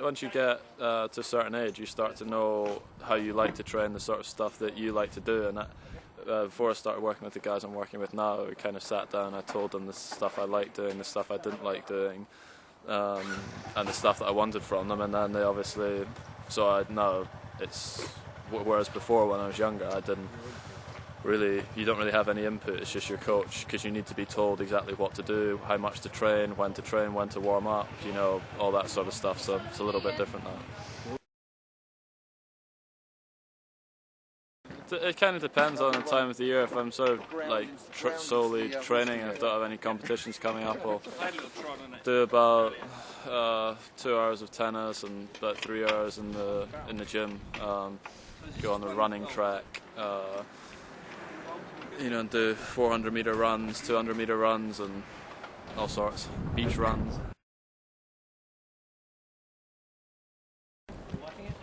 Once you get to a certain age, you start to know how you like to train, the sort of stuff that you like to do. And before I started working with the guys I'm working with now, we kind of sat down. I told them the stuff I liked doing, the stuff I didn't like doing, and the stuff that I wanted from them. And then they obviously, so I know it's. Whereas before, when I was younger, I didn't really. You don't really have any input. It's just your coach, because you need to be told exactly what to do, how much to train, when to warm up. You know, all that sort of stuff. So it's a little bit different now. It kind of depends on the time of the year. If I'm sort of like solely training and I don't have any competitions coming up, I'll do about 2 hours of tennis and about 3 hours in the gym. Go on the running track, and do 400-meter runs, 200-meter runs, and all sorts. Beach runs.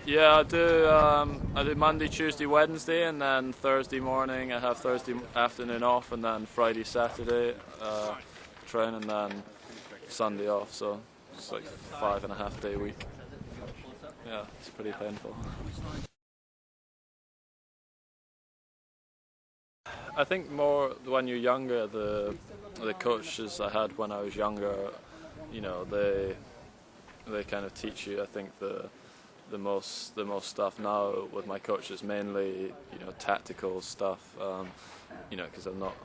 Yeah, I do Monday, Tuesday, Wednesday, and then Thursday morning I have Thursday afternoon off, and then Friday, Saturday train, and then Sunday off. So it's like 5.5 day week. Yeah, it's pretty painful. I think more when you're younger, the coaches I had when I was younger, they kind of teach you. I think the most stuff now with my coaches mainly tactical stuff. Because I'm not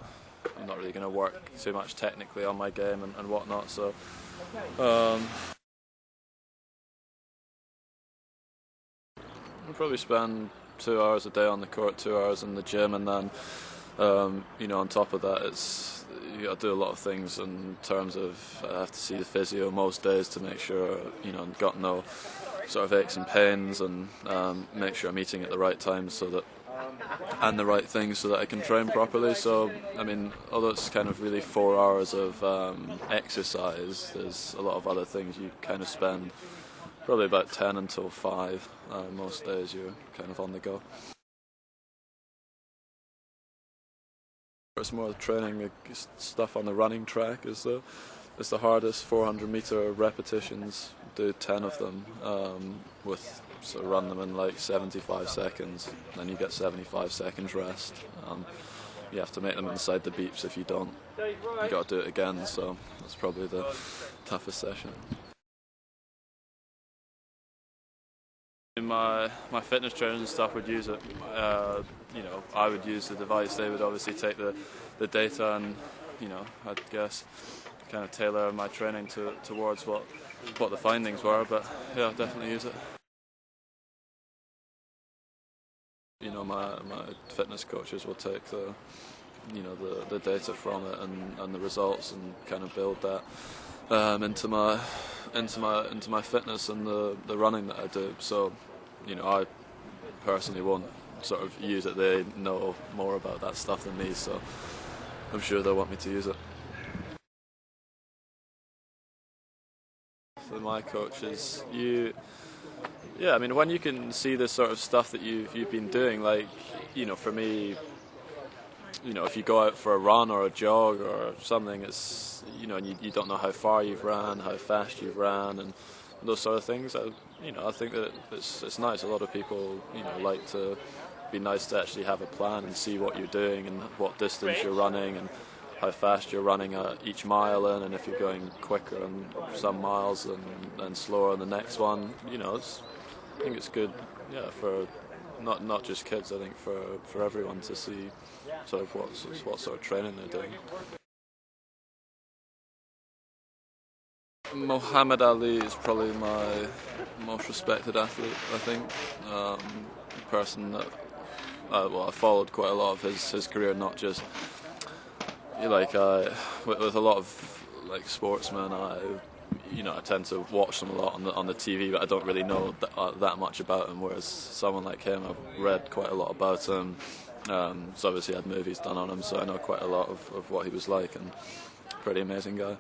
really going to work too much technically on my game and whatnot. So. I'll probably spend 2 hours a day on the court, 2 hours in the gym, and then on top of that, you got to do a lot of things in terms of I have to see the physio most days to make sure I've got no sort of aches and pains, and make sure I'm eating at the right time and the right things so that I can train properly. So I mean, although it's kind of really 4 hours of exercise, there's a lot of other things you kind of spend. Probably about 10 until 5. Most days you're kind of on the go. It's more training stuff on the running track is the hardest. 400-meter repetitions, do 10 of them run them in like 75 seconds, then you get 75 seconds rest. You have to make them inside the beeps. If you don't, you got to do it again. So that's probably the toughest session. My fitness trainers and stuff would use it. I would use the device. They would obviously take the data and, I'd guess, kind of tailor my training towards what the findings were. But yeah, definitely use it. My fitness coaches will take the data from it and the results and kind of build that into my fitness and the running that I do. So, I personally won't sort of use it. They know more about that stuff than me, so I'm sure they'll want me to use it. For my coaches, when you can see the sort of stuff that you've been doing, like, for me, if you go out for a run or a jog or something, it's, and you don't know how far you've ran, how fast you've ran, and those sort of things. I think that it's nice. A lot of people, like to be nice to actually have a plan and see what you're doing and what distance you're running and how fast you're running at each mile in, and if you're going quicker on some miles and slower on the next one. I think it's good, for not just kids. I think for everyone to see sort of what sort of training they're doing. Muhammad Ali is probably my most respected athlete, I think. Person that I followed quite a lot of his career, not just with a lot of sportsmen. I tend to watch them a lot on the TV, but I don't really know that much about him. Whereas someone like him, I've read quite a lot about him. So obviously had movies done on him, so I know quite a lot of what he was like, and pretty amazing guy.